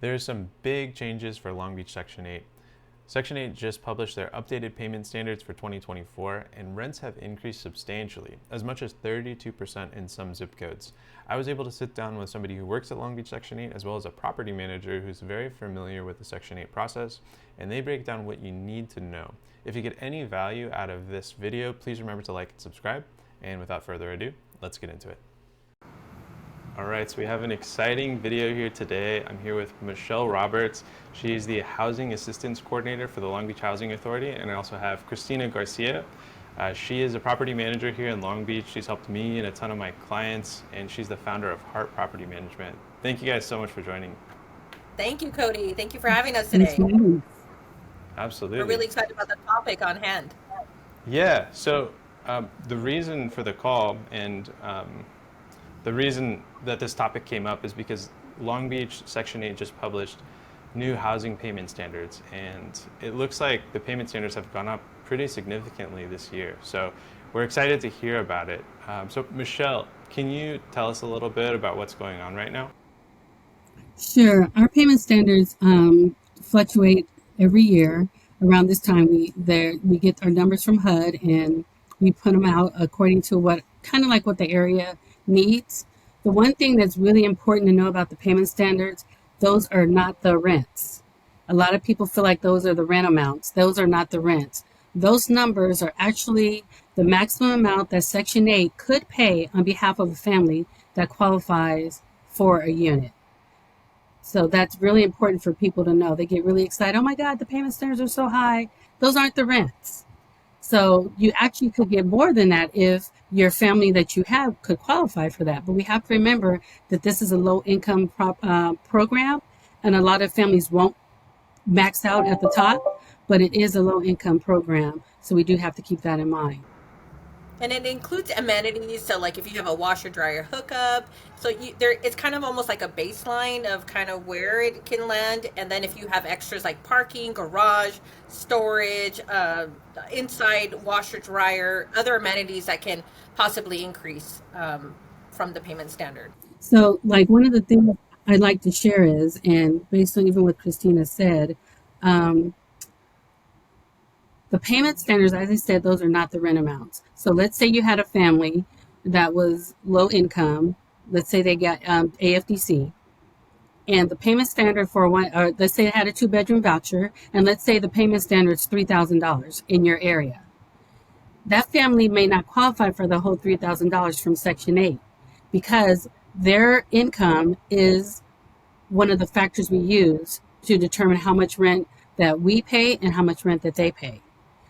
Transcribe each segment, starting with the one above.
There's some big changes for Long Beach Section 8. Section 8 just published their updated payment standards for 2024, and rents have increased substantially, as much as 32% in some zip codes. I was able to sit down with somebody who works at Long Beach Section 8, as well as a property manager who's very familiar with the Section 8 process, and they break down what you need to know. If you get any value out of this video, please remember to like and subscribe. And without further ado, let's get into it. All right, so we have an exciting video here today. I'm here with Mechell Roberts. She's the Housing Assistance Coordinator for the Long Beach Housing Authority, and I also have Cristina Garcia. She is a property manager here in Long Beach. She's helped me and a ton of my clients, and she's the founder of Heart Property Management. Thank you guys so much for joining. Thank you, Cody. Thank you for having us today. Absolutely. We're really excited about the topic on hand. Yeah, so the reason for the call and the reason that this topic came up is because Long Beach Section 8 just published new housing payment standards, and it looks like the payment standards have gone up pretty significantly this year. So we're excited to hear about it. So Mechell, can you tell us a little bit about what's going on right now? Sure. Our payment standards fluctuate every year. Around this time, we get our numbers from HUD, and we put them out according to what the area needs. The one thing that's really important to know about the payment standards, those are not the rents. A lot of people feel like those are the rent amounts. Those are not the rents. Those numbers are actually the maximum amount that Section 8 could pay on behalf of a family that qualifies for a unit. So that's really important for people to know. They get really excited. Oh my God, the payment standards are so high. Those aren't the rents. So you actually could get more than that if your family that you have could qualify for that. But we have to remember that this is a low income program, and a lot of families won't max out at the top, but it is a low income program. So we do have to keep that in mind. And it includes amenities, so like if you have a washer dryer hookup, so it's kind of almost like a baseline of kind of where it can land, and then if you have extras like parking, garage, storage, inside washer dryer, other amenities that can possibly increase from the payment standard. So like one of the things I'd like to share is, and based on even what Christina said, the payment standards, as I said, those are not the rent amounts. So let's say you had a family that was low income. Let's say they got AFDC, and the payment standard for one, or let's say it had a 2-bedroom voucher, and let's say the payment standard is $3,000 in your area. That family may not qualify for the whole $3,000 from Section 8 because their income is one of the factors we use to determine how much rent that we pay and how much rent that they pay.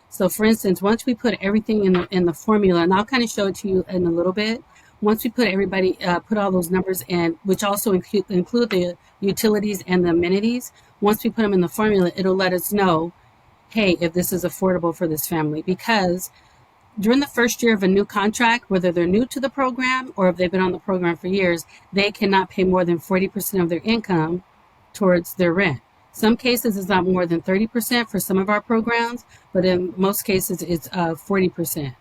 So for instance, once we put everything in the formula, and I'll kind of show it to you in a little bit, once we put put all those numbers in, which also include the utilities and the amenities, once we put them in the formula, it'll let us know, hey, if this is affordable for this family. Because during the first year of a new contract, whether they're new to the program or if they've been on the program for years, they cannot pay more than 40% of their income towards their rent. Some cases it's not more than 30% for some of our programs, but in most cases it's 40%.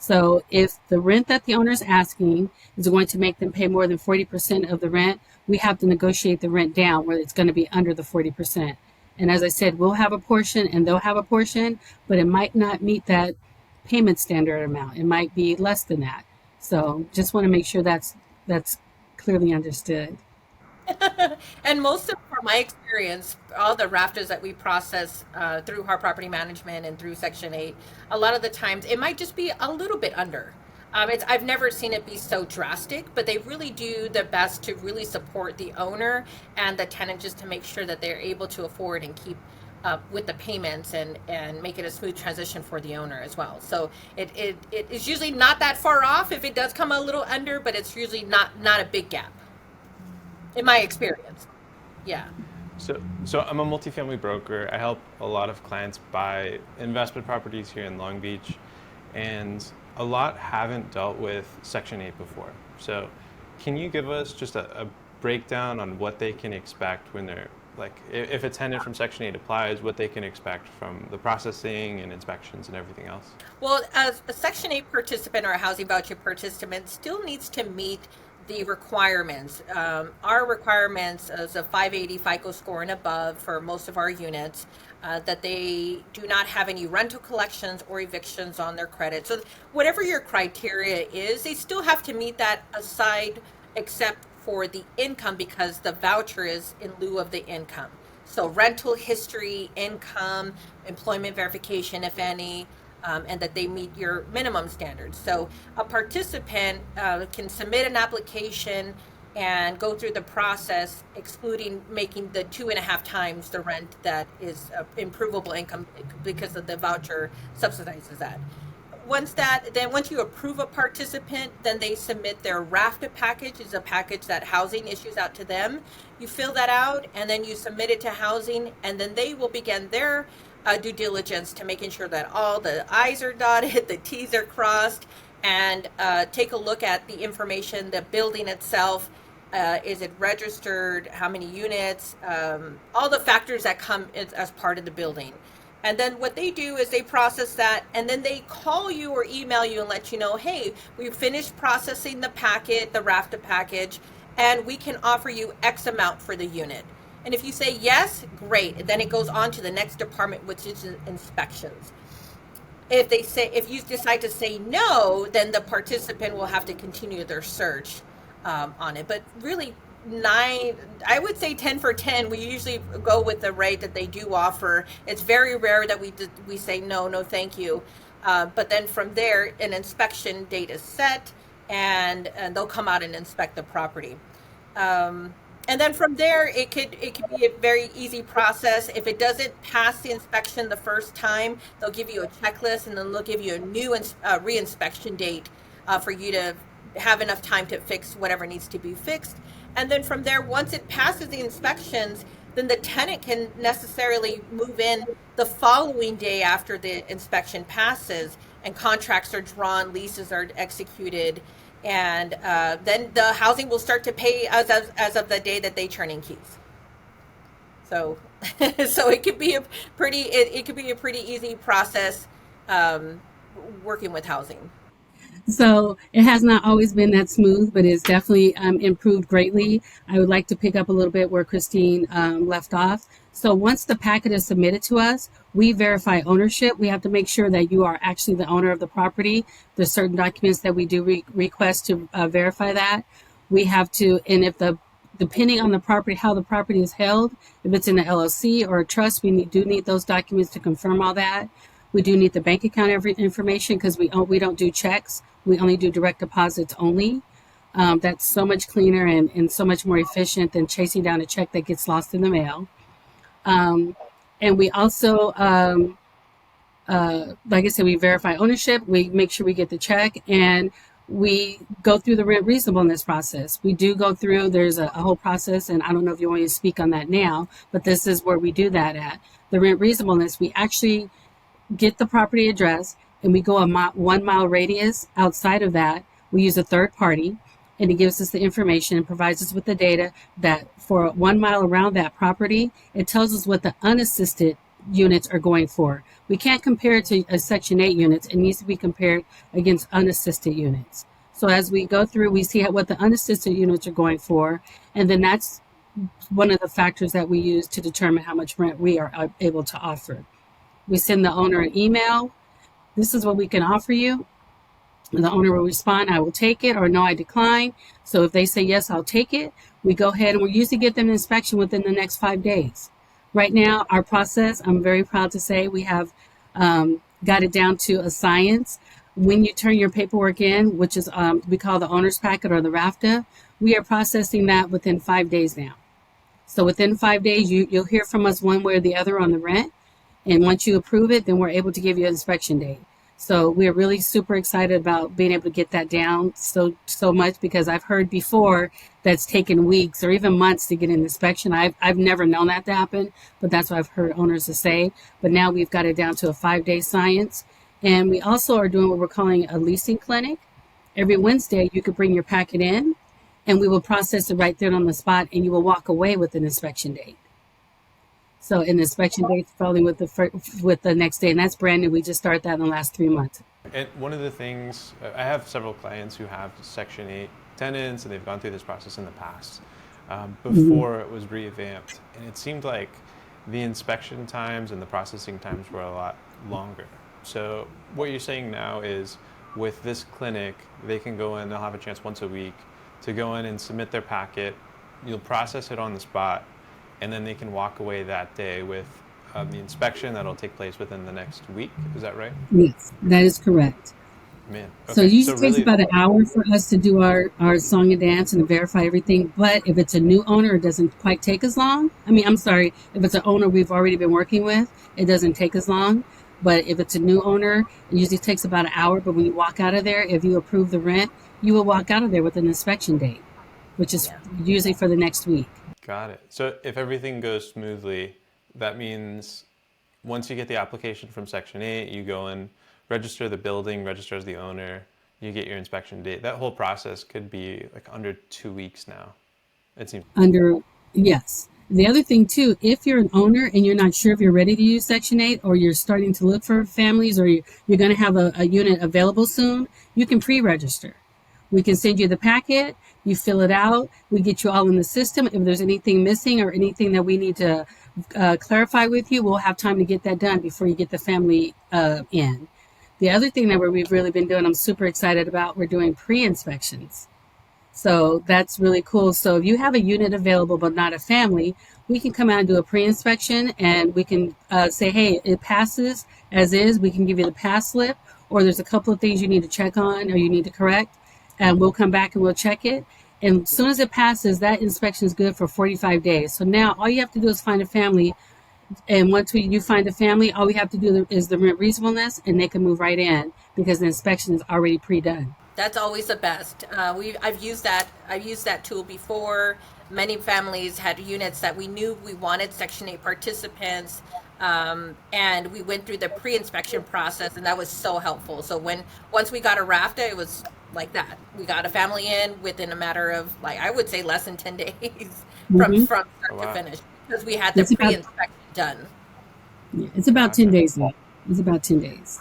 So if the rent that the owner is asking is going to make them pay more than 40% of the rent, we have to negotiate the rent down where it's going to be under the 40%. And as I said, we'll have a portion and they'll have a portion, but it might not meet that payment standard amount. It might be less than that. So just want to make sure that's clearly understood. And most of, from my experience, all the rafters that we process through Heart Property Management and through Section 8, a lot of the times it might just be a little bit under. I've never seen it be so drastic, but they really do their best to really support the owner and the tenant just to make sure that they're able to afford and keep up with the payments and make it a smooth transition for the owner as well. So it is usually not that far off if it does come a little under, but it's usually not a big gap. In my experience. Yeah. So I'm a multifamily broker. I help a lot of clients buy investment properties here in Long Beach, and a lot haven't dealt with Section 8 before. So can you give us just a breakdown on what they can expect when they're, like, if a tenant from Section 8 applies, what they can expect from the processing and inspections and everything else? Well, as a Section 8 participant or a housing voucher participant still needs to meet the requirements. Our requirements is a 580 FICO score and above for most of our units, that they do not have any rental collections or evictions on their credit. So whatever your criteria is, they still have to meet that aside, except for the income, because the voucher is in lieu of the income. So rental history, income, employment verification, if any, and that they meet your minimum standards. So a participant can submit an application and go through the process, excluding making the 2.5 times the rent that is improvable income, because of the voucher subsidizes that. Once you approve a participant, then they submit their RAFTA package. Is a package that housing issues out to them. You fill that out, and then you submit it to housing, and then they will begin their due diligence to making sure that all the I's are dotted, the T's are crossed, and take a look at the information, the building itself. Is it registered? How many units? All the factors that come as part of the building. And then what they do is they process that, and then they call you or email you and let you know, hey, we finished processing the packet, the RAFTA package, and we can offer you X amount for the unit. And if you say yes, great. Then it goes on to the next department, which is inspections. If you decide to say no, then the participant will have to continue their search on it. But really, I would say 10 for 10. We usually go with the rate that they do offer. It's very rare that we say no, thank you. But then from there, an inspection date is set, and they'll come out and inspect the property. And then from there, it could be a very easy process. If it doesn't pass the inspection the first time, they'll give you a checklist, and then they'll give you a new re-inspection date for you to have enough time to fix whatever needs to be fixed. And then from there, once it passes the inspections, then the tenant can necessarily move in the following day after the inspection passes, and contracts are drawn, leases are executed, and then the housing will start to pay as of the day that they turn in keys. So, so it could be a pretty easy process working with housing. So it has not always been that smooth, but it's definitely improved greatly. I would like to pick up a little bit where Christine left off. So once the packet is submitted to us, we verify ownership. We have to make sure that you are actually the owner of the property. There's certain documents that we do request to verify that. We have to, and depending on the property, how the property is held, if it's in an LLC or a trust, we do need those documents to confirm all that. We do need the bank account information, because we don't do checks. We only do direct deposits only. That's so much cleaner and so much more efficient than chasing down a check that gets lost in the mail. And we also, like I said, we verify ownership. We make sure we get the check, and we go through the rent reasonableness process. We do go through, there's a whole process, and I don't know if you want me to speak on that now, but this is where we do that at. The rent reasonableness, we actually get the property address, and we go a 1 mile radius. Outside of that, we use a third party, and it gives us the information and provides us with the data that for 1 mile around that property, it tells us what the unassisted units are going for. We can't compare it to a Section 8 units. It needs to be compared against unassisted units. So as we go through, we see what the unassisted units are going for, and then that's one of the factors that we use to determine how much rent we are able to offer. We send the owner an email. This is what we can offer you. And the owner will respond, I will take it, or no, I decline. So if they say, yes, I'll take it, we go ahead and we usually get them an inspection within the next 5 days. Right now, our process, I'm very proud to say, we have got it down to a science. When you turn your paperwork in, which is we call the owner's packet or the RAFTA, we are processing that within 5 days now. So within 5 days, you'll hear from us one way or the other on the rent. And once you approve it, then we're able to give you an inspection date. So we're really super excited about being able to get that down so much, because I've heard before that's taken weeks or even months to get an inspection. I've never known that to happen, but that's what I've heard owners to say. But now we've got it down to a 5-day science. And we also are doing what we're calling a leasing clinic. Every Wednesday, you could bring your packet in, and we will process it right there on the spot, and you will walk away with an inspection date. So an inspection date following with the next day, and that's brand new. We just started that in the last 3 months. And one of the things, I have several clients who have Section 8 tenants, and they've gone through this process in the past Mhm. before it was revamped. And it seemed like the inspection times and the processing times were a lot longer. So what you're saying now is with this clinic, they can go in, they'll have a chance once a week to go in and submit their packet. You'll process it on the spot, and then they can walk away that day with the inspection that'll take place within the next week. Is that right? Yes, that is correct. Man, So it okay. So usually takes really, about an hour for us to do our song and dance and to verify everything. But if it's a new owner, it doesn't quite take as long. I mean, I'm sorry, if it's an owner we've already been working with, it doesn't take as long. But if it's a new owner, it usually takes about an hour. But when you walk out of there, if you approve the rent, you will walk out of there with an inspection date, which is Yeah. usually for the next week. got it. So if everything goes smoothly, that means once you get the application from Section 8, you go and register the building, register as the owner, you get your inspection date. That whole process could be like under 2 weeks now. It seems. Under, yes. The other thing too, if you're an owner and you're not sure if you're ready to use Section 8 or you're starting to look for families or you're going to have a unit available soon, you can pre-register. We can send you the packet, you fill it out, we get you all in the system. If there's anything missing or anything that we need to clarify with you, we'll have time to get that done before you get the family in. The other thing that we've really been doing, I'm super excited about, we're doing pre-inspections. So that's really cool. So if you have a unit available but not a family, we can come out and do a pre-inspection and we can say, hey, it passes as is. We can give you the pass slip, or there's a couple of things you need to check on or you need to correct, and we'll come back and we'll check it. And as soon as it passes, that inspection is good for 45 days. So now all you have to do is find a family. And once you find a family, all we have to do is the rent reasonableness, and they can move right in because the inspection is already pre-done. That's always the best. I've used that. I've used that tool before. Many families had units that we knew we wanted Section 8 participants, and we went through the pre-inspection process, and that was so helpful. So once we got a RAFTA, it was like that. We got a family in within a matter of, like, I would say less than 10 days from Mm-hmm. start Oh, to wow. finish because we had the It's about pre-inspection done. Yeah, it's about 10 Gotcha. days now. It's about 10 days.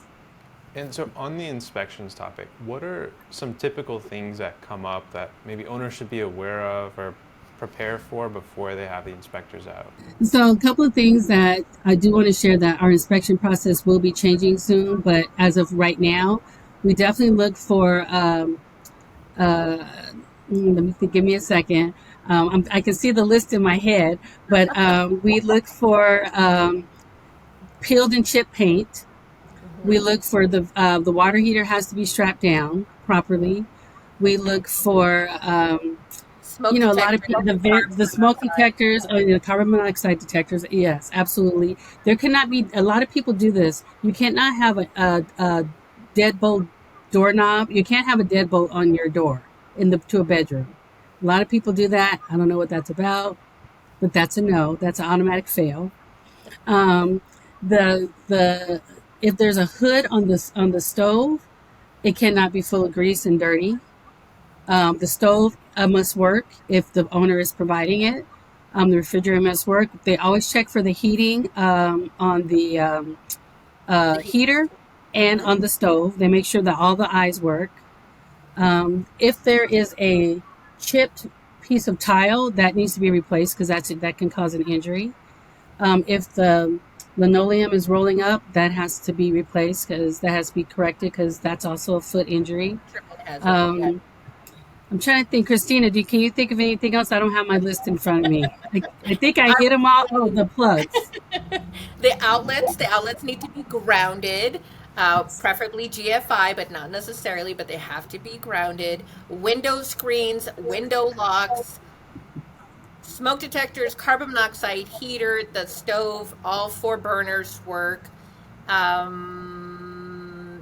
And so on the inspections topic, what are some typical things that come up that maybe owners should be aware of or prepare for before they have the inspectors out? So, a couple of things that I do want to share that our inspection process will be changing soon, but as of right now, we definitely look for, uh, let me think, give me a second. I can see the list in my head, but we look for peeled and chipped paint. We Hmm. look for the water heater has to be strapped down properly. We look for Smoke a lot of detector, people carbon the smoke monoxide. detectors or the carbon monoxide detectors. Yes, absolutely. There cannot be a lot of people do this. You cannot have a deadbolt doorknob. You can't have a deadbolt on your door to a bedroom. A lot of people do that. I don't know what that's about, but that's a no. That's an automatic fail. Um, the if there's a hood on the stove, it cannot be full of grease and dirty. The stove must work if the owner is providing it. The refrigerator must work. They always check for the heating on the The heat. heater and Mhm. on the stove. They make sure that all the eyes work. If there is a chipped piece of tile, that needs to be replaced because that can cause an injury. If the linoleum is rolling up, that has to be replaced because that has to be corrected because that's also a foot injury. Triple hazard. Yeah. Um, I'm trying to think, Christina. Can you think of anything else? I don't have my list in front of me. I think I I hit them all. Oh, the plugs. the outlets need to be grounded, preferably GFI, but not necessarily, but they have to be grounded. Window screens, window locks, smoke detectors, carbon monoxide heater, the stove, all four burners work.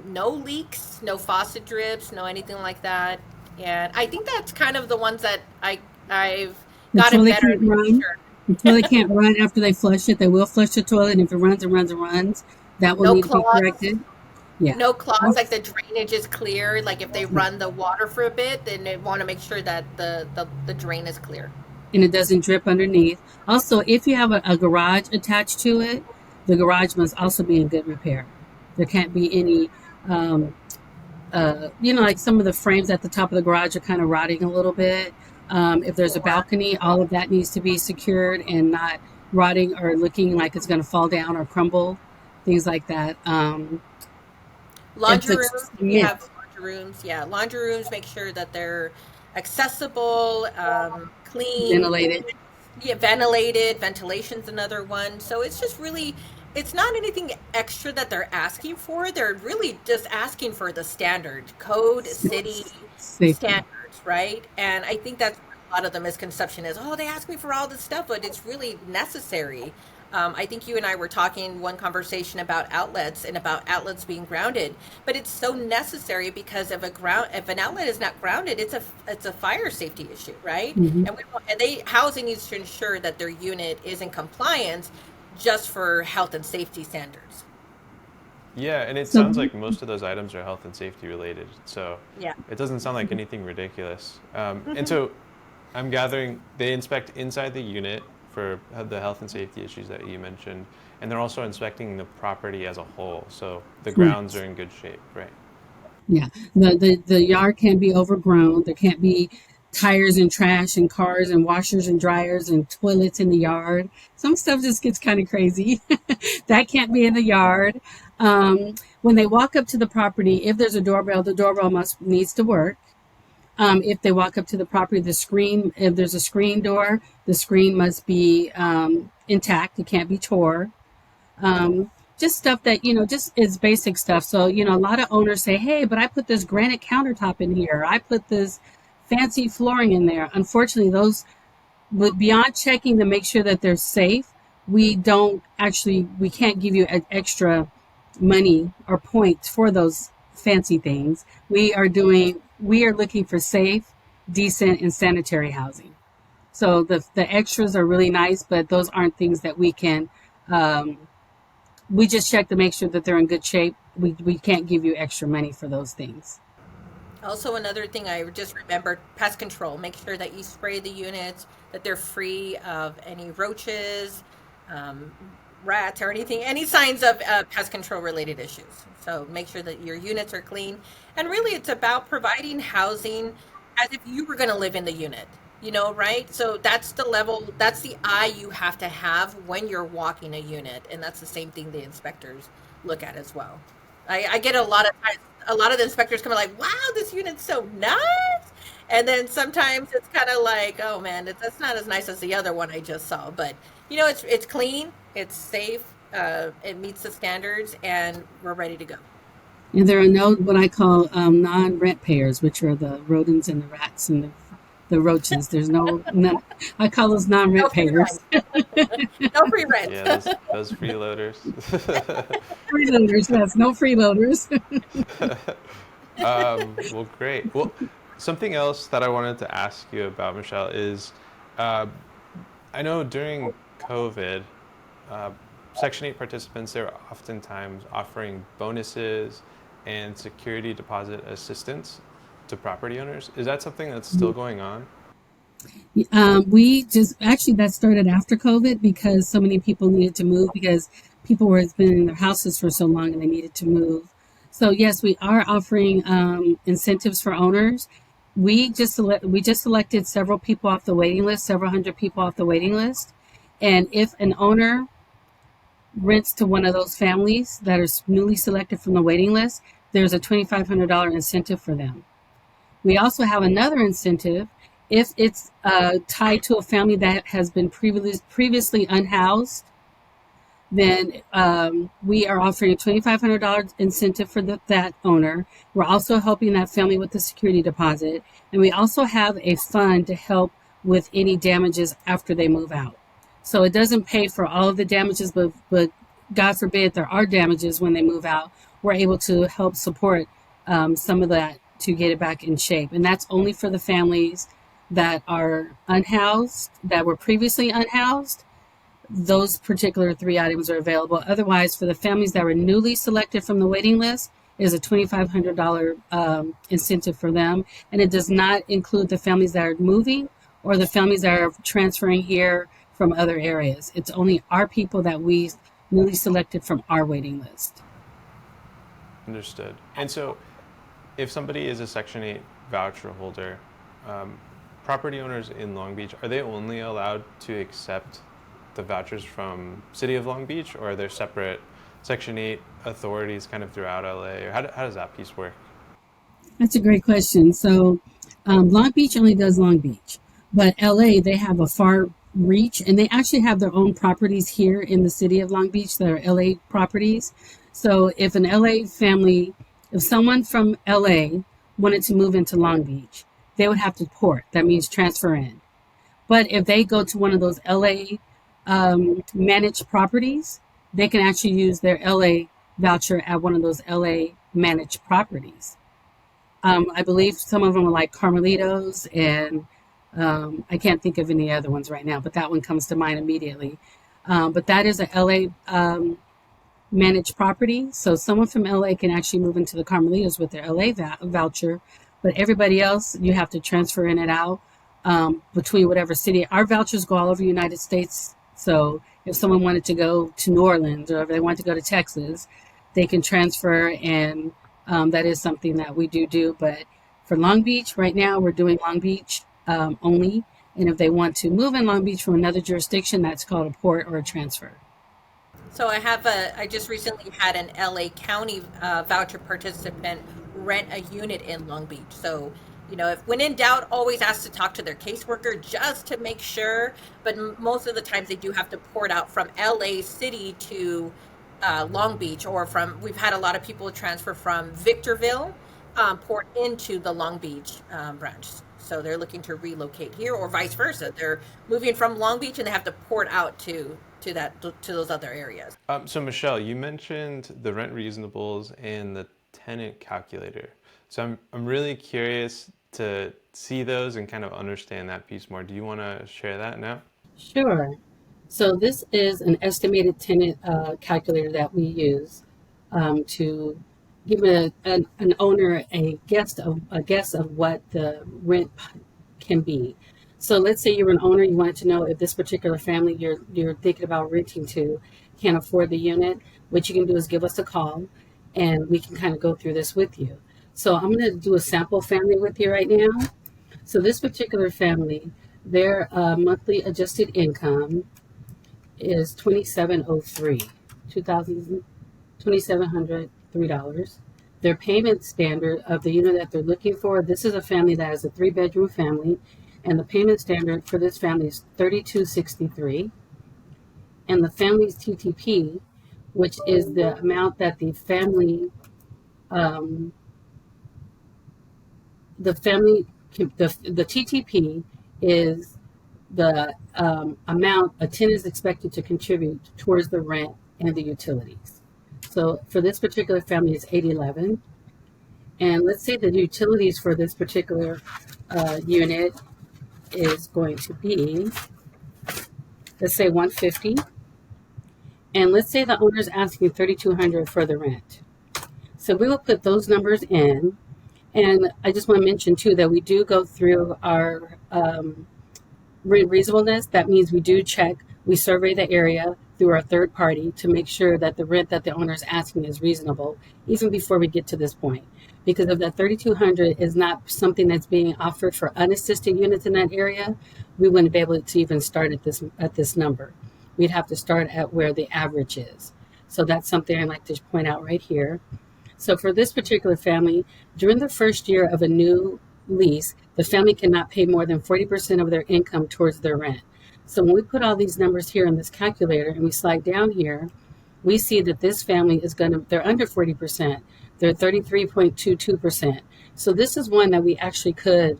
No leaks, no faucet drips, no anything like that. And I think that's kind of the ones that I've The gotten toilet better can't at making run. sure. The toilet can't run after they flush it. They will flush the toilet, and if it runs and runs and runs, that will No need to be clogs. corrected. Yeah. No clogs, like Also, the drainage is clear. Like if they yeah. run the water for a bit, then they want to make sure that the drain is clear. And it doesn't drip underneath. Also, if you have a garage attached to it, the garage must also be in good repair. There can't be any like some of the frames at the top of the garage are kind of rotting a little bit. If there's a Or balcony, all of that needs to be secured and not rotting or looking like it's going to fall down or crumble, things like that. If laundry the rooms, if you have cement, laundry rooms, yeah, laundry rooms, make sure that they're accessible, clean, ventilated, yeah, ventilated. Ventilation's another one. So it's just really, it's not anything extra that they're asking for. They're really just asking for the standard code, city safety. standards, right? And I think that's where a lot of the misconception is, oh, they ask me for all this stuff, but it's really necessary. I think you and I were talking one conversation about outlets and about outlets being grounded, but it's so necessary because if an outlet is not grounded, it's a fire safety issue, right? Hmm. And they housing needs to ensure that their unit is in compliance just for health and safety standards. Yeah, and it So, sounds like most of those items are health and safety related. So Yeah. it doesn't sound like anything ridiculous. And so I'm gathering they inspect inside the unit for the health and safety issues that you mentioned, and they're also inspecting the property as a whole. So the grounds are correct. in good shape, right? Yeah, the yard can't be overgrown. There can't be tires and trash and cars and washers and dryers and toilets in the yard. Some stuff just gets kind of crazy. That can't be in the yard. When they walk up to the property, if there's a doorbell, the doorbell must needs to work. If they walk up to the property, the screen, if there's a screen door, the screen must be intact. It can't be tore. um, just stuff that just is basic stuff. So a lot of owners say, hey, but I put this granite countertop in here, I put this fancy flooring in there. Unfortunately, those, but beyond checking to make sure that they're safe, we can't give you extra money or points for those fancy things. We are looking for safe, decent, and sanitary housing. So the extras are really nice, but those aren't things that um, we just check to make sure that they're in good shape. We can't give you extra money for those things. Also, another thing I just remembered, pest control. Make sure that you spray the units, that they're free of any roaches, um, rats, or anything, any signs of pest control related issues. So make sure that your units are clean. And really, it's about providing housing as if you were going to live in the unit, right? So that's the level, that's the eye you have to have when you're walking a unit. And that's the same thing the inspectors look at as well. I get a lot of times, a lot of the inspectors come like, wow, this unit's so nice. And then sometimes it's kind of like, oh man, that's not as nice as the other one I just saw. But it's clean, it's safe, it meets the standards, and we're ready to go. And there are no what I call non-rent payers, which are the rodents and the rats and the roaches. There's no none. I call those No non-rent free payers. rent. No free rent. Yeah, those freeloaders. Freeloaders, yes, no freeloaders. Well, great. Well, something else that I wanted to ask you about, Michelle, is uh, I know during COVID, uh, Section 8 participants, they're oftentimes offering bonuses and security deposit assistance to property owners. Is that something that's still going on? We just actually that started after COVID because so many people needed to move because people were been in their houses for so long and they needed to move. So yes, we are offering incentives for owners. We just selected several people off the waiting list, several hundred people off the waiting list, and if an owner rents to one of those families that are newly selected from the waiting list, there's a $2,500 incentive for them. We also have another incentive if it's tied to a family that has been previously unhoused. Then we are offering a $2,500 incentive for that owner. We're also helping that family with the security deposit. And we also have a fund to help with any damages after they move out. So it doesn't pay for all of the damages, but God forbid there are damages when they move out. We're able to help support some of that to get it back in shape. And that's only for the families that are unhoused, that were previously unhoused. Those particular three items are available. Otherwise, for the families that were newly selected from the waiting list, is a $2,500 incentive for them, and it does not include the families that are moving or the families that are transferring here from other areas. It's only our people that we newly selected from our waiting list. Understood. And so if somebody is a Section 8 voucher holder, um, property owners in Long Beach, are they only allowed to accept the vouchers from City of Long Beach, or are there separate Section 8 authorities kind of throughout LA? Or how does that piece work? That's a great question. So, Long Beach only does Long Beach, but LA, they have a far reach and they actually have their own properties here in the city of Long Beach that are LA properties. So, if an LA family, if someone from LA wanted to move into Long Beach, they would have to port. That means transfer in. But if they go to one of those LA managed properties, they can actually use their LA voucher at one of those LA managed properties. I believe some of them are like Carmelitos, and I can't think of any other ones right now, but that one comes to mind immediately. But that is a LA managed property. So someone from LA can actually move into the Carmelitos with their LA voucher, but everybody else, you have to transfer in and out between whatever city. Our vouchers go all over the United States. So if someone wanted to go to New Orleans or if they wanted to go to Texas, they can transfer, and that is something that we do. But for Long Beach, right now, we're doing Long Beach only. And if they want to move in Long Beach from another jurisdiction, that's called a port or a transfer. So I just recently had an LA County voucher participant rent a unit in Long Beach. So, if when in doubt, always ask to talk to their caseworker just to make sure. But most of the times they do have to port out from LA City to Long Beach, or we've had a lot of people transfer from Victorville, port into the Long Beach branch. So they're looking to relocate here, or vice versa. They're moving from Long Beach and they have to port out to those other areas. So Mechell, you mentioned the rent reasonables and the tenant calculator. So I'm really curious to see those and kind of understand that piece more. Do you want to share that now? Sure. So this is an estimated tenant calculator that we use to give an owner a guess of what the rent can be. So let's say you're an owner, you wanted to know if this particular family you're thinking about renting to can afford the unit. What you can do is give us a call, and we can kind of go through this with you. So I'm going to do a sample family with you right now. So this particular family, their monthly adjusted income is $2,703. Their payment standard of the unit that they're looking for, this is a family that is a 3-bedroom family, and the payment standard for this family is $3,263. And the family's TTP, which is the amount that the family the TTP is the amount a tenant is expected to contribute towards the rent and the utilities. So for this particular family, it's $811. And let's say the utilities for this particular unit is going to be, let's say $150. And let's say the owner's asking $3,200 for the rent. So we will put those numbers in. And I just want to mention too that we do go through our rent reasonableness. That means we do check, we survey the area through our third party to make sure that the rent that the owner is asking is reasonable, even before we get to this point. Because if that $3,200 is not something that's being offered for unassisted units in that area, we wouldn't be able to even start at this number. We'd have to start at where the average is. So that's something I'd like to point out right here. So for this particular family, during the first year of a new lease, the family cannot pay more than 40% of their income towards their rent. So when we put all these numbers here in this calculator and we slide down here, we see that this family they're under 40%. They're 33.22%. So this is one that we actually could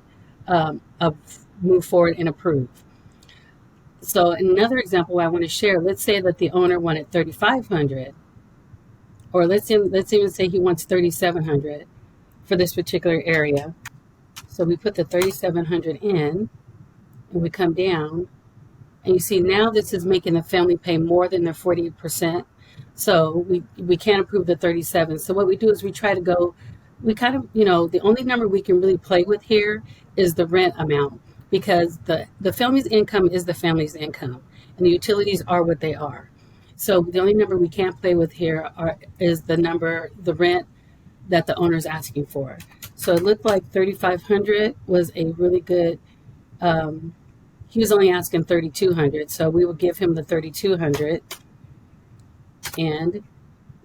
move forward and approve. So another example I want to share, let's say that the owner wanted $3,500, or let's even say he wants $3,700 for this particular area. So we put the $3,700 in, and we come down, and you see now this is making the family pay more than their 40%. So we can't approve the 37. So what we do is we try to go, we kind of, the only number we can really play with here is the rent amount, because the family's income is the family's income, and the utilities are what they are. So the only number we can't play with here is the rent that the owner is asking for. So it looked like 3,500 was a really good. Um, he was only asking 3,200, so we would give him the 3,200, and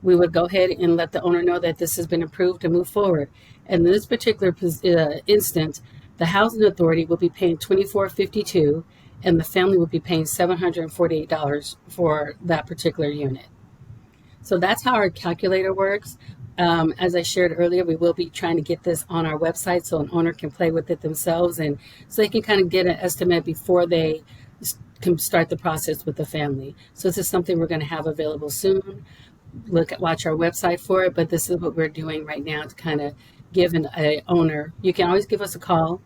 we would go ahead and let the owner know that this has been approved and move forward. And in this particular instance, the housing authority will be paying $24.52, and the family will be paying $748 for that particular unit. So that's how our calculator works. As I shared earlier, we will be trying to get this on our website so an owner can play with it themselves, and so they can kind of get an estimate before they can start the process with the family. So this is something we're going to have available soon. Watch our website for it, but this is what we're doing right now to kind of give an owner. You can always give us a call,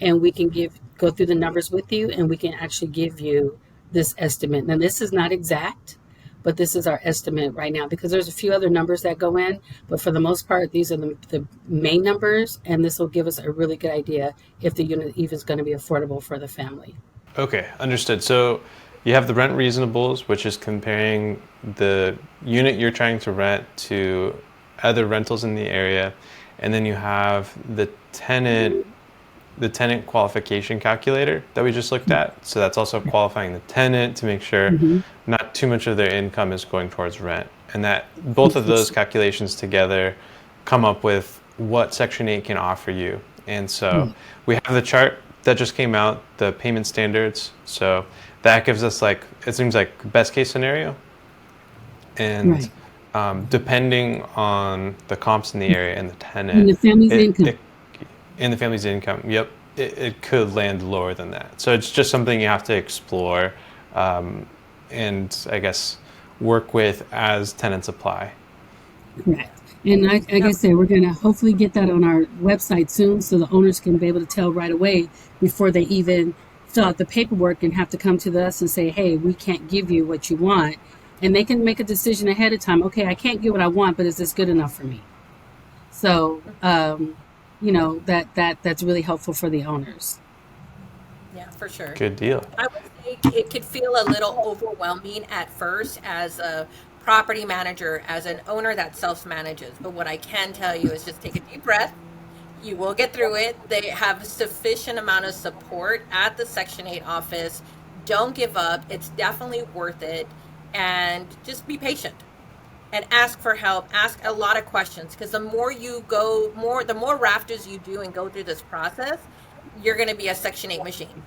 and we can go through the numbers with you, and we can actually give you this estimate. Now, this is not exact, but this is our estimate right now because there's a few other numbers that go in, but for the most part, these are the main numbers, and this will give us a really good idea if the unit even is going to be affordable for the family. Okay, understood. So you have the rent reasonables, which is comparing the unit you're trying to rent to other rentals in the area, and then you have the tenant qualification calculator that we just looked at. So that's also qualifying the tenant to make sure not too much of their income is going towards rent, and that both of those calculations together come up with what Section 8 can offer you. And so we have the chart that just came out, the payment standards. So that gives us, like, it seems like best case scenario. And depending on the comps in the area and the tenant. And the family's income. And the family's income, yep, it could land lower than that. So it's just something you have to explore and I guess work with as tenants apply. Correct. And like I said, we're going to hopefully get that on our website soon so the owners can be able to tell right away before they even fill out the paperwork and have to come to us and say, hey, we can't give you what you want. And they can make a decision ahead of time. Okay, I can't get what I want, but is this good enough for me? So, that's really helpful for the owners. Yeah, for sure. Good deal. I would say it could feel a little overwhelming at first as a property manager, as an owner that self-manages. But what I can tell you is just take a deep breath. You will get through it. They have sufficient amount of support at the Section 8 office. Don't give up. It's definitely worth it. And just be patient and ask for help. Ask a lot of questions, because the more you go, the more rafters you do and go through this process, you're going to be a Section 8 machine,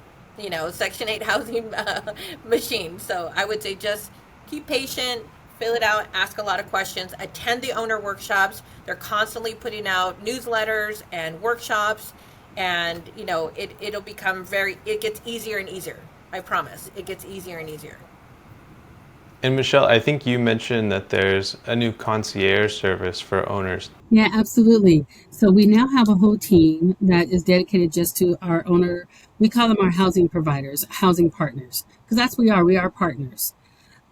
Section 8 housing machine. So I would say just keep patient, fill it out, ask a lot of questions, attend the owner workshops. They're constantly putting out newsletters and workshops, and it'll become it gets easier and easier. I promise. It gets easier and easier. And Mechell, I think you mentioned that there's a new concierge service for owners. Yeah, absolutely. So we now have a whole team that is dedicated just to our owner. We call them our housing providers, housing partners, because that's what we are. We are partners.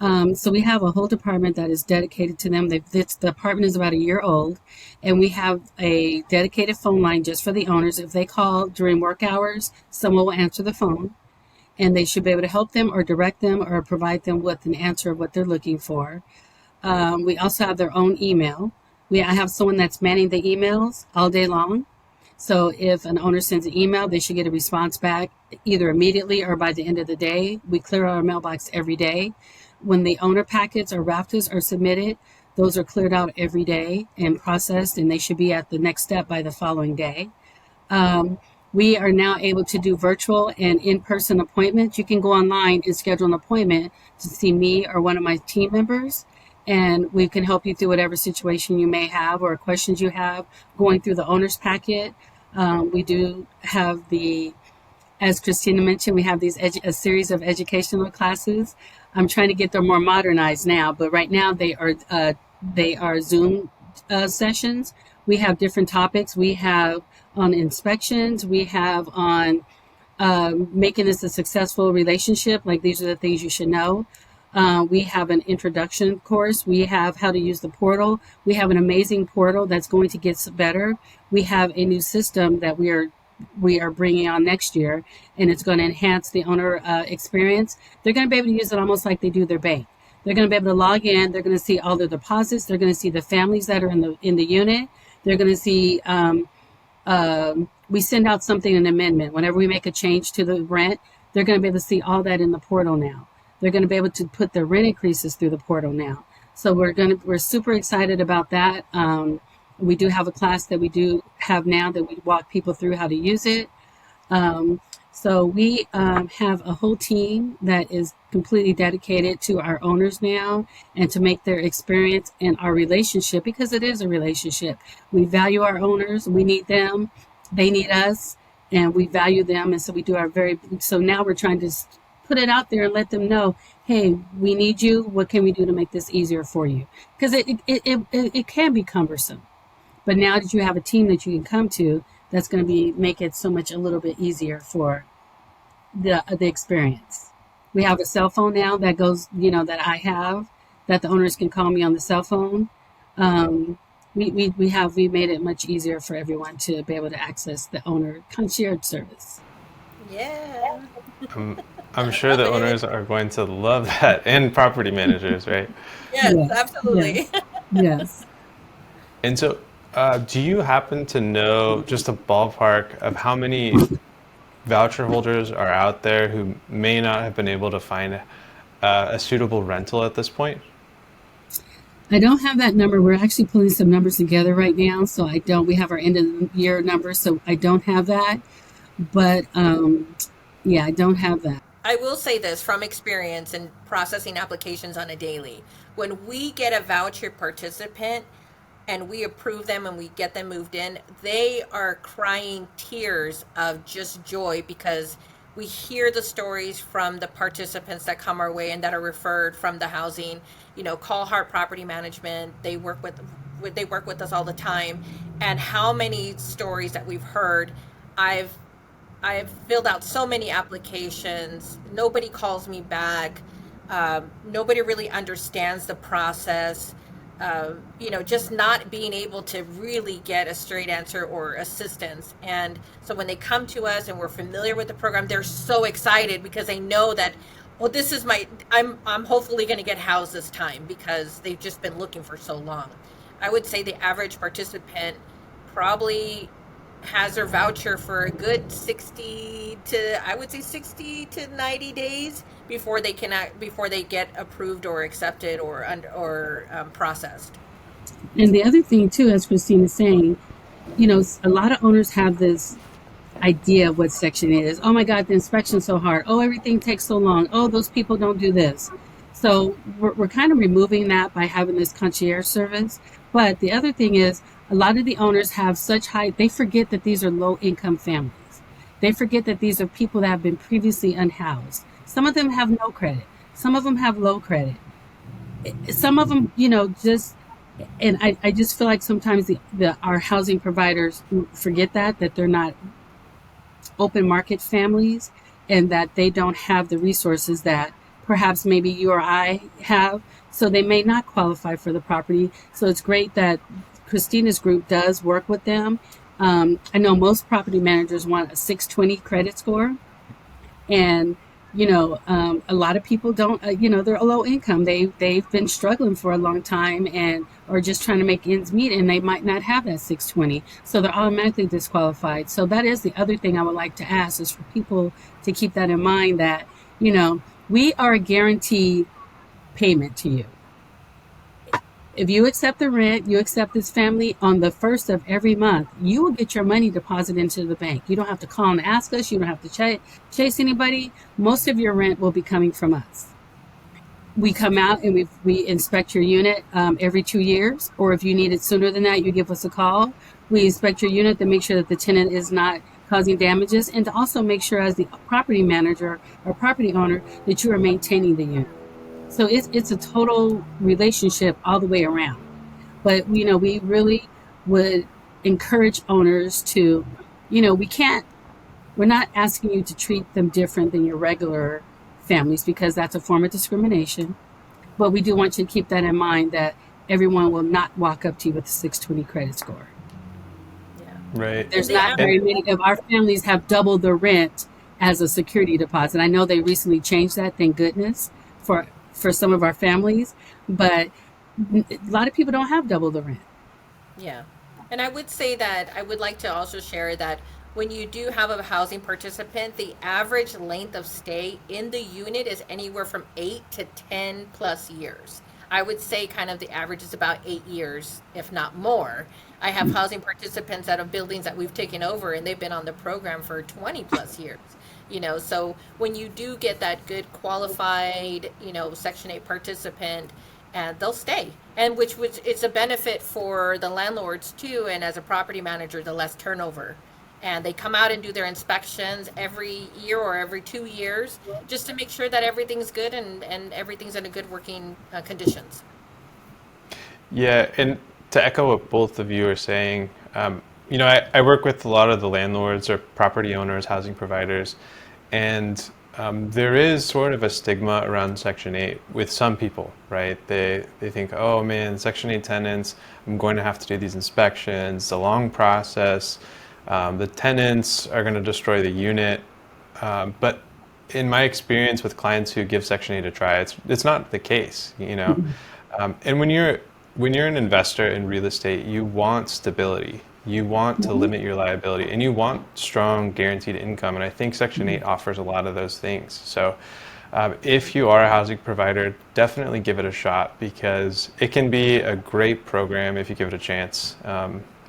So we have a whole department that is dedicated to them. The department is about a year old, and we have a dedicated phone line just for the owners. If they call during work hours, someone will answer the phone, and they should be able to help them or direct them or provide them with an answer of what they're looking for. We also have their own email. I have someone that's manning the emails all day long. So if an owner sends an email, they should get a response back either immediately or by the end of the day. We clear our mailbox every day. When the owner packets or rafters are submitted, those are cleared out every day and processed, and they should be at the next step by the following day. We are now able to do virtual and in-person appointments. You can go online and schedule an appointment to see me or one of my team members, and we can help you through whatever situation you may have or questions you have going through the owner's packet. We do have as Cristina mentioned, we have a series of educational classes. I'm trying to get them more modernized now, but right now they are Zoom sessions. We have different topics. We have on inspections. We have on making this a successful relationship. Like, these are the things you should know. We have an introduction course. We have how to use the portal. We have an amazing portal that's going to get better. We have a new system that we are bringing on next year, and it's going to enhance the owner experience. They're going to be able to use it almost like they do their bank. They're going to be able to log in. They're going to see all their deposits. They're going to see the families that are in the unit. They're going to see we send out something, an amendment. Whenever we make a change to the rent, they're going to be able to see all that in the portal now. They're going to be able to put their rent increases through the portal now. So we're super excited about that. We do have a class that we do have now that we walk people through how to use it. Um, so we have a whole team that is completely dedicated to our owners now and to make their experience and our relationship, because it is a relationship. We value our owners. We need them. They need us, and we value them. And so we do so now we're trying to put it out there and let them know, hey, we need you. What can we do to make this easier for you? Because it can be cumbersome. But now that you have a team that you can come to, that's going to make it so much a little bit easier for the experience. We have a cell phone now that goes, that I have, that the owners can call me on the cell phone. We made it much easier for everyone to be able to access the owner concierge service. Yeah. I'm sure the owners are going to love that, and property managers, right? Yes, Yes, absolutely. yes, yes. And so, do you happen to know just a ballpark of how many voucher holders are out there who may not have been able to find a suitable rental at this point? I don't have that number. We're actually pulling some numbers together right now, so we have our end of the year numbers, so I don't have that. But yeah, I don't have that. I will say this from experience in processing applications on a daily. When we get a voucher participant and we approve them and we get them moved in, they are crying tears of just joy because we hear the stories from the participants that come our way and that are referred from the housing. Call Heart Property Management. They work with us all the time, and how many stories that we've heard. I've filled out so many applications. Nobody calls me back. Nobody really understands the process. Just not being able to really get a straight answer or assistance. And so when they come to us and we're familiar with the program, they're so excited because they know that, well, this is I'm hopefully going to get housed this time because they've just been looking for so long. I would say the average participant probably has their voucher for a good 60 to 90 days before they get approved or accepted or processed. And the other thing too, as Christina's saying, a lot of owners have this idea of what Section 8 is. Oh my God, the inspection's so hard. Oh, everything takes so long. Oh, those people don't do this. So we're kind of removing that by having this concierge service. But the other thing is, a lot of the owners have they forget that these are low income families. They forget that these are people that have been previously unhoused. Some of them have no credit. Some of them have low credit. Some of them, and I just feel like sometimes our housing providers forget that they're not open market families and that they don't have the resources that perhaps maybe you or I have. So they may not qualify for the property. So it's great that Christina's group does work with them. I know most property managers want a 620 credit score. And, a lot of people don't, they're a low income. They've been struggling for a long time or just trying to make ends meet, and they might not have that 620. So they're automatically disqualified. So that is the other thing I would like to ask is for people to keep that in mind that, we are a guaranteed payment to you. If you accept the rent, you accept this family on the first of every month, you will get your money deposited into the bank. You don't have to call and ask us. You don't have to chase anybody. Most of your rent will be coming from us. We come out and we inspect your unit every 2 years, or if you need it sooner than that, you give us a call. We inspect your unit to make sure that the tenant is not causing damages, and to also make sure as the property manager or property owner that you are maintaining the unit. So it's a total relationship all the way around. But, we really would encourage owners to, we're not asking you to treat them different than your regular families because that's a form of discrimination. But we do want you to keep that in mind that everyone will not walk up to you with a 620 credit score. Yeah. Right. There's not very many of our families have doubled the rent as a security deposit. I know they recently changed that, thank goodness, for some of our families, but a lot of people don't have double the rent. Yeah. And I would say that I would like to also share that when you do have a housing participant, the average length of stay in the unit is anywhere from 8 to 10 plus years. I would say kind of the average is about 8 years, if not more. I have housing participants out of buildings that we've taken over and they've been on the program for 20 plus years. So when you do get that good qualified, Section 8 participant, and they'll stay, and which it's a benefit for the landlords too, and as a property manager, the less turnover. And they come out and do their inspections every year or every 2 years just to make sure that everything's good and everything's in a good working conditions. Yeah, and to echo what both of you are saying, I work with a lot of the landlords or property owners, housing providers, and there is sort of a stigma around Section 8 with some people, right? They think, oh man, Section 8 tenants, I'm going to have to do these inspections, it's a long process, the tenants are going to destroy the unit. But in my experience with clients who give Section 8 a try, it's not the case, And when you're an investor in real estate, you want stability. You want to limit your liability, and you want strong guaranteed income. And I think Section 8 offers a lot of those things. So if you are a housing provider, definitely give it a shot, because it can be a great program if you give it a chance.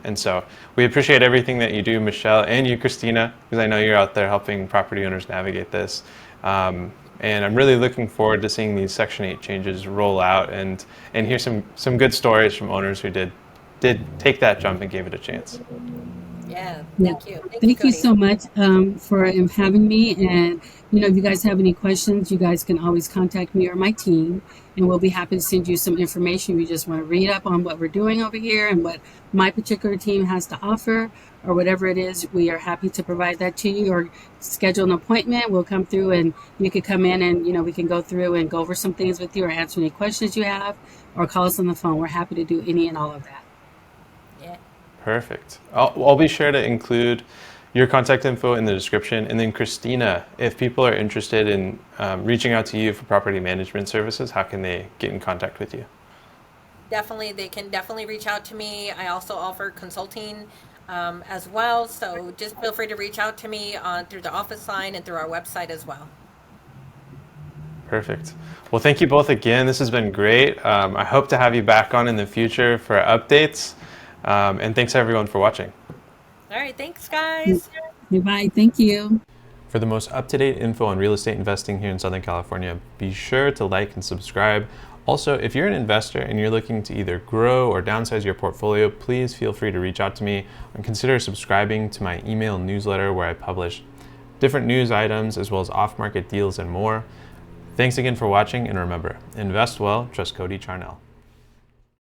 And so we appreciate everything that you do, Mechell, and you, Cristina, because I know you're out there helping property owners navigate this. And I'm really looking forward to seeing these Section 8 changes roll out and hear some good stories from owners who did take that jump and gave it a chance. Yeah, Yeah. thank you. Thank you Cody. so much for having me. And, if you guys have any questions, you guys can always contact me or my team, and we'll be happy to send you some information. If you just want to read up on what we're doing over here and what my particular team has to offer, or whatever it is, we are happy to provide that to you, or schedule an appointment. We'll come through and you can come in and, we can go through and go over some things with you, or answer any questions you have, or call us on the phone. We're happy to do any and all of that. Yeah. Perfect. I'll be sure to include your contact info in the description. And then Cristina, if people are interested in reaching out to you for property management services, how can they get in contact with you? Definitely, they can definitely reach out to me. I also offer consulting as well. So just feel free to reach out to me through the office line and through our website as well. Perfect. Well, thank you both again. This has been great. I hope to have you back on in the future for updates. And thanks everyone for watching. All right, thanks guys. Bye. Thank you. For the most up-to-date info on real estate investing here in Southern California, be sure to like and subscribe. Also, if you're an investor and you're looking to either grow or downsize your portfolio, please feel free to reach out to me and consider subscribing to my email newsletter, where I publish different news items as well as off-market deals and more. Thanks again for watching, and remember, invest well, trust Cody Charnell.